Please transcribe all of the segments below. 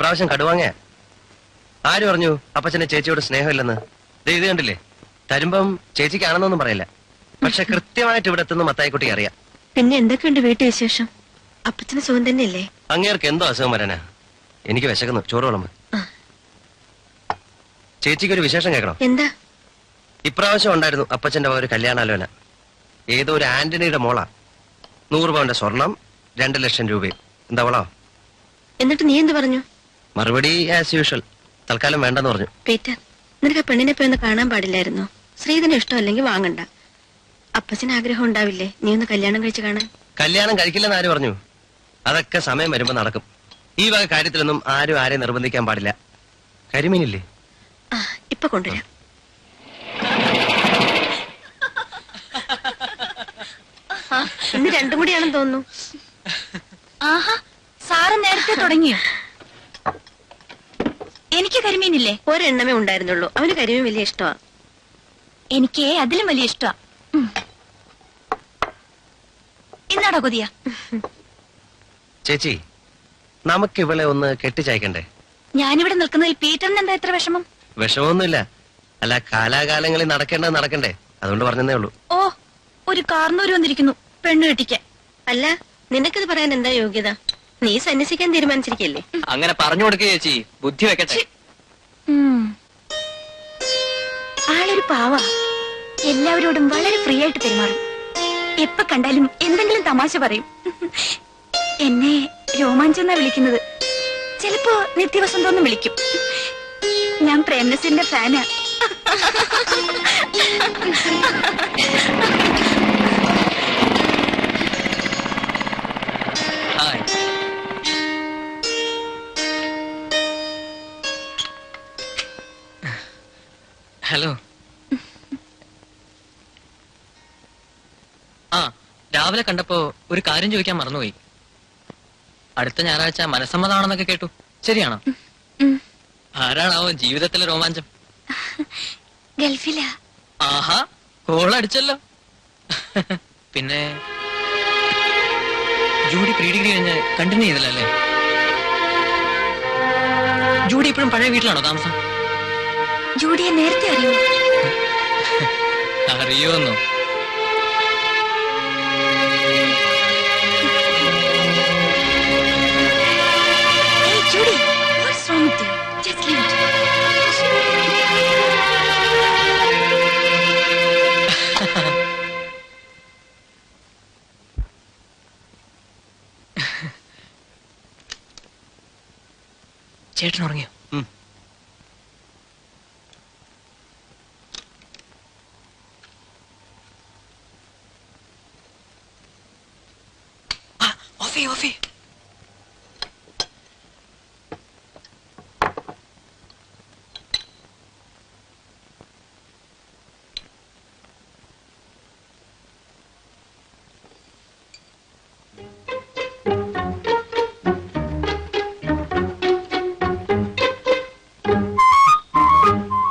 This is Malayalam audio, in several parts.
ഇപ്രാവശ്യം കടുവാങ്ങ. ആര് പറഞ്ഞു അപ്പച്ചനെ ചേച്ചിയോട് സ്നേഹമില്ലെന്ന്? ഇത് കണ്ടില്ലേ, തരുമ്പം ചേച്ചിക്ക് ആണെന്നൊന്നും പറയില്ല. പക്ഷെ കൃത്യമായിട്ട് ഇവിടെ എത്തുന്ന മത്തായിക്കുട്ടി അറിയാം. പിന്നെ എന്തൊക്കെയുണ്ട് വീട്ടു വിശേഷം? അപ്പച്ചന് സുഖം തന്നെയല്ലേ? അങ്ങേർക്ക് എന്തോ അസുഖം വരാനാ? എനിക്ക് വിശക്കുന്നു, ചോറ് വിളമ്പ്. ചേച്ചിക്കൊരു വിശേഷം കേൾക്കണം. എന്താ? ഇപ്രാവശ്യം ഉണ്ടായിരുന്നു അപ്പച്ചന്റെ ഒരു കല്യാണാലോചന. ഏതോ ഒരു ആന്റണിയുടെ മോളാ. 100 പവന്റെ സ്വർണം, 2 ലക്ഷം രൂപയും. എന്താ വളോ? എന്നിട്ട് നീ എന്ത് പറഞ്ഞു? മറുപടി ആസ് യൂഷ്വൽ, തൽക്കാലം വേണ്ടെന്ന് പറഞ്ഞു. പീറ്റർ, നിനക്ക് ആ പെണ്ണിനെ പോയി ഒന്ന് കാണാൻ പാടില്ലായിരുന്നോ? ശ്രീധന ഇഷ്ടമല്ലെങ്കിൽ വാങ്ങണ്ട. അപ്പച്ചന് ആഗ്രഹം ഉണ്ടാവില്ലേ നീ ഒന്ന് കല്യാണം കഴിച്ച് കാണാൻ? കല്യാണം കഴിക്കില്ലെന്ന് ആര് പറഞ്ഞു? അതൊക്കെ സമയം വരുമ്പോ നടക്കും. ഈ വക കാര്യത്തിലൊന്നും ആരും ആരെയും നിർബന്ധിക്കാൻ പാടില്ല. കരിമീനില്ലേ? ഇപ്പൊ കൊണ്ടുവരാം. ഇന്ന് രണ്ടും കൂടിയാണെന്ന് തോന്നുന്നു. ആഹാ, സാറ് നേരത്തെ തുടങ്ങിയോ? എനിക്ക് കരിമീനില്ലേ? ഒരെണ്ണമേ ഉണ്ടായിരുന്നുള്ളൂ. അവന് കരിമീൻ വലിയ ഇഷ്ടമാ. എനിക്ക് അതിലും വലിയ ഇഷ്ടമാ. ഇന്നാടോ കൊതിയ? ചേച്ചി, നമുക്ക് ഇവളെ ഒന്ന് കെട്ടിച്ചയക്കണ്ടേ? ഞാനിവിടെ നിൽക്കുന്നതിൽ പീറ്ററിന് എന്താ ഇത്ര വിഷമം? വിഷമമൊന്നുമില്ല. അല്ല, കാലാകാലങ്ങളിൽ നടക്കേണ്ടത് നടക്കണ്ടേ, അതുകൊണ്ട് പറഞ്ഞതേ ഉള്ളൂ. ഓ, ഒരു കാർന്നൂര് വന്നിരിക്കുന്നു പെണ്ണ് കെട്ടിക്കാൻ. അല്ല, നിനക്കിത് പറയാൻ എന്താ യോഗ്യത? നീ സന്യസിക്കാൻ തീരുമാനിച്ചിരിക്കല്ലേ? അങ്ങനെ പറഞ്ഞു കൊടുക്കുക ചേച്ചി, ബുദ്ധി വെക്കട്ടെ. ആളൊരു പാവാ. എല്ലാവരോടും വളരെ ഫ്രീ ആയിട്ട് പെരുമാറും. എപ്പ കണ്ടാലും എന്തെങ്കിലും തമാശ പറയും. എന്നെ രോമാഞ്ചം എന്നാ വിളിക്കുന്നത്. ചിലപ്പോ നിത്യവസന്തോന്നും വിളിക്കും. ഞാൻ പ്രേംനസീറിന്റെ ഫാനാ. ഹലോ. ആ, രാവിലെ കണ്ടപ്പോ ഒരു കാര്യം ചോദിക്കാൻ മറന്നുപോയി. അടുത്ത ഞായറാഴ്ച മനസ്സമ്മതമാണെന്നൊക്കെ കേട്ടു, ശരിയാണോ? ആരാണാവോ ജീവിതത്തിലെ രോമാഞ്ചം? ഗൾഫിലാ. ആഹാ, കോളടിച്ചല്ലോ. പിന്നെ ജൂഡി പ്രീ ഡിഗ്രി കഴിഞ്ഞ് കണ്ടിന്യൂ ചെയ്തില്ലല്ലേ? ജൂഡി ഇപ്പോഴും പഴയ വീട്ടിലാണോ താമസം? ജൂഡിയെ നേരത്തെ അറിയോ? അറിയോന്നോ? Judy, what's wrong with you? Just leave it. ചേട്ടൻ ഉറങ്ങിയോ? ഓഫി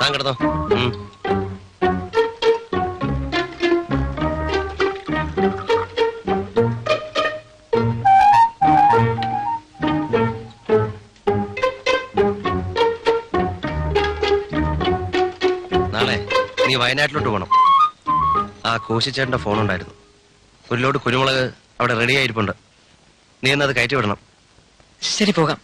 താൻ കിടന്നോ. നാളെ നീ വയനാട്ടിലോട്ട് പോകണം. ആ കോശിച്ചേട്ടന്റെ ഫോൺ ഉണ്ടായിരുന്നു. ഒരു ലോഡ് കുരുമുളക് അവിടെ റെഡി ആയിരിപ്പുണ്ട്. നീ എന്നത് കയറ്റി വിടണം. ശരി, പോകാം.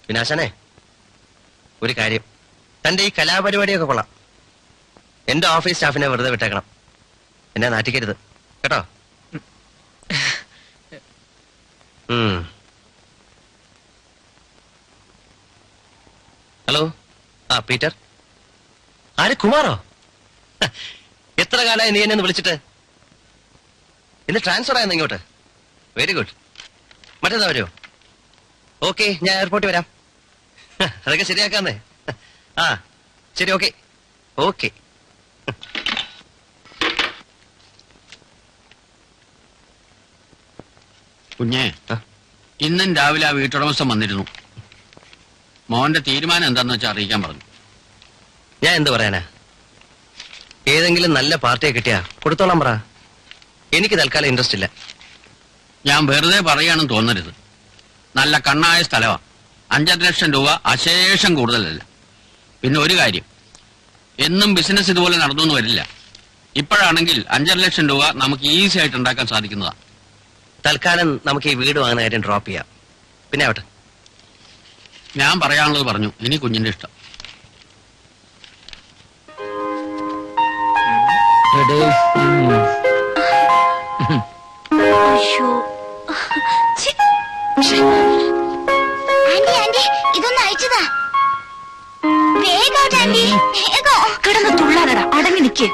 വിനാശനെ, ഒരു കാര്യം, തന്റെ ഈ കലാപരിപാടിയൊക്കെ കൊള്ളാം. എന്റെ ഓഫീസ് സ്റ്റാഫിനെ വെറുതെ വിട്ടേക്കണം. എന്നെ നാറ്റിക്കരുത് കേട്ടോ. ഹലോ. ആ, പീറ്റർ. ആര്? കുമാറോ? എത്ര കാലമായി നീ എന്നെ ഒന്ന് വിളിച്ചിട്ട്? ഇന്ന് ട്രാൻസ്ഫർ ആയെന്ന് ഇങ്ങോട്ട്. Very good. മറ്റേതാ വരുമോ? ഓക്കെ, ഞാൻ എയർപോർട്ടിൽ വരാം. അതൊക്കെ ശരിയാക്കാന്നേ. ആ ശരി, ഓക്കെ ഓക്കെ. കുഞ്ഞേ, ഇന്നും രാവിലെ ആ വീട്ടുടമസ്ഥൻ വന്നിരുന്നു. മോന്റെ തീരുമാനം എന്താന്ന് വെച്ചാൽ അറിയിക്കാൻ പറഞ്ഞു. ഞാൻ എന്ത് പറയാനാ? ഏതെങ്കിലും നല്ല പാർട്ടിയെ കിട്ടിയാ കൊടുത്തോളാം പറ. എനിക്ക് തൽക്കാലം ഇൻട്രസ്റ്റ് ഇല്ല. ഞാൻ വെറുതെ പറയാണെന്ന് തോന്നരുത്. നല്ല കണ്ണായ സ്ഥലമാ. 5 ലക്ഷം രൂപ അശേഷം കൂടുതലല്ല. പിന്നെ ഒരു കാര്യം, എന്നും ബിസിനസ് ഇതുപോലെ നടന്നു വരില്ല. ഇപ്പോഴാണെങ്കിൽ 5 ലക്ഷം രൂപ നമുക്ക് ഈസി ആയിട്ട് ഉണ്ടാക്കാൻ സാധിക്കുന്നതാ. തൽക്കാലം നമുക്ക് ഈ വീട് വാങ്ങുന്ന കാര്യം ഡ്രോപ്പ് ചെയ്യാം. പിന്നെ ആവട്ടെ. ഞാൻ പറയാനുള്ളത് പറഞ്ഞു. ഇനി കുഞ്ഞിന്റെ ഇഷ്ടം. അയ്യോ. ഛി. ആന്റി ആന്റി ഇതൊന്ന് അയച്ചതാ. വേഗം ആന്റി വേഗം. കിടന്ന് തുള്ളാനടാ, അടങ്ങി നിക്ക്.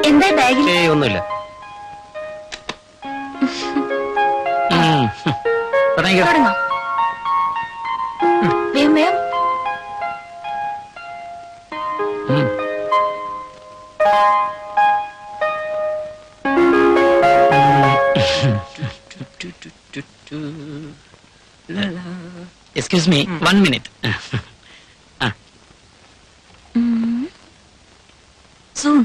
എന്താ ബാഗിൽ? ഏയ് ഒന്നുമില്ല. തുടങ്ങാം. വേഗം വേഗം. Excuse me, 1 minute. സൂൺ.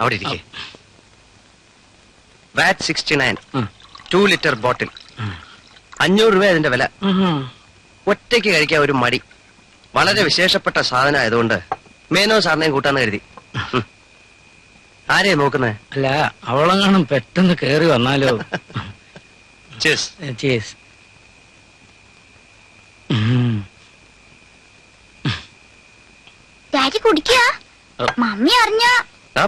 അവിടെ ഇരിക്കേ. വാറ്റ് 69, 2 ലിറ്റർ ബോട്ടിൽ. 500 രൂപ അതിന്റെ വില. ഒറ്റയ്ക്ക് കഴിക്കാൻ ഒരു മടി. വളരെ വിശേഷപ്പെട്ട സാധനം ആയതുകൊണ്ട് മേനോ സാറിനെയും കൂട്ടാന്ന് കരുതി. ആരെയാ നോക്കുന്നേ? അല്ല, അവളെങ്ങാനും പെട്ടെന്ന് കേറി വന്നാലോ. Cheers. Cheers. ഡാഡി കുടിക്കുക. മമ്മി അറിഞ്ഞ. ആ,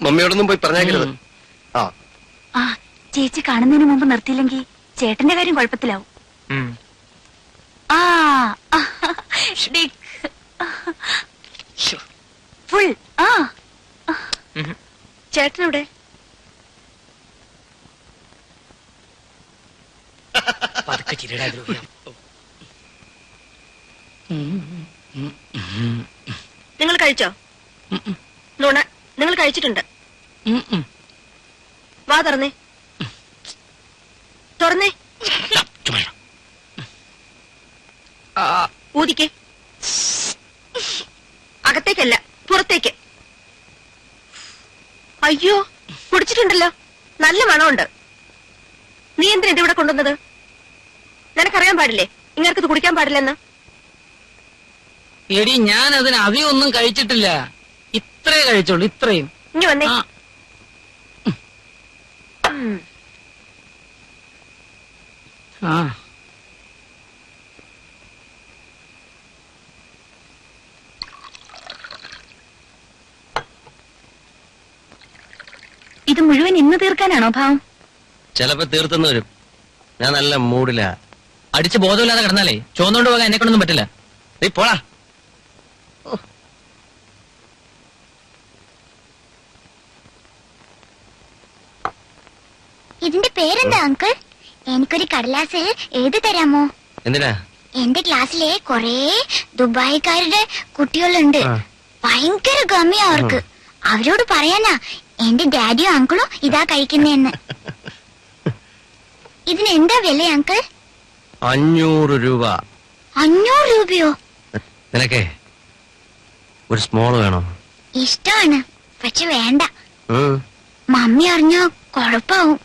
മമ്മിയോടൊന്നും പോയി പറഞ്ഞേക്കരുത്. ആ, ആ ചേച്ചി കാണുന്നതിന് മുമ്പ് നിർത്തിയില്ലെങ്കിൽ ചേട്ടന്റെ കാര്യം കുഴപ്പത്തിലാവും. ആ ഫുൾ. ആ ചേട്ടനെവിടെ? പതുക്കെ ചിരിടാ ദ്രവ്യ. നിങ്ങൾ കഴിച്ചോ? നുണ, നിങ്ങൾ കഴിച്ചിട്ടുണ്ട്. വാ തുറന്നേ, തുറന്നേ. ഊതിക്കേ. അകത്തേക്കല്ല, പുറത്തേക്ക്. അയ്യോ, കുടിച്ചിട്ടുണ്ടല്ലോ. നല്ല മണമുണ്ട്. നീ എന്തിനാ ഇവിടെ കൊണ്ടുവന്നത്? നിനക്കറിയാൻ പാടില്ലേ ഇങ്ങനത് കുടിക്കാൻ പാടില്ലെന്ന്? എടി, ഞാൻ അതിന് അധികം ഒന്നും കഴിച്ചിട്ടില്ല. ഇത്രേ കഴിച്ചോളൂ, ഇത്രയും. ഇനി വന്നേ. ആ, ഇത് മുഴുവൻ ഇന്ന് തീർക്കാനാണോ ഭാവം? ചിലപ്പോ തീർത്തെന്ന് വരും. ഞാൻ നല്ല മൂഡിലാ. അടിച്ച് ബോധമില്ലാതെ കിടന്നാലേ ചോന്നോണ്ട് പോകാൻ എന്നെ കൊണ്ടൊന്നും പറ്റില്ല. നീ പോടാ. ഇതിന്റെ പേരെന്താ അങ്കിൾ? എനിക്കൊരു കടലാസിൽ എഴുതി തരാമോ? എന്തിനാ? എന്റെ ക്ലാസ്സിലെ കൊറേ ദുബായിക്കാരുടെ കുട്ടികളുണ്ട്. ഭയങ്കര ഗമ്മിയാ അവർക്ക്. അവരോട് പറയാനാ എന്റെ ഡാഡിയോ അങ്കിളോ ഇതാ കഴിക്കുന്നേന്ന്. ഇതിന് എന്താ വില അങ്കിൾ? 500 രൂപ. 500 രൂപയോ? നിനക്കേ ഒരു സ്മോൾ വേണോ? ഇഷ്ടമാണ്, പക്ഷെ വേണ്ട. ഉം. മമ്മി അറിഞ്ഞോ കുഴപ്പാവും.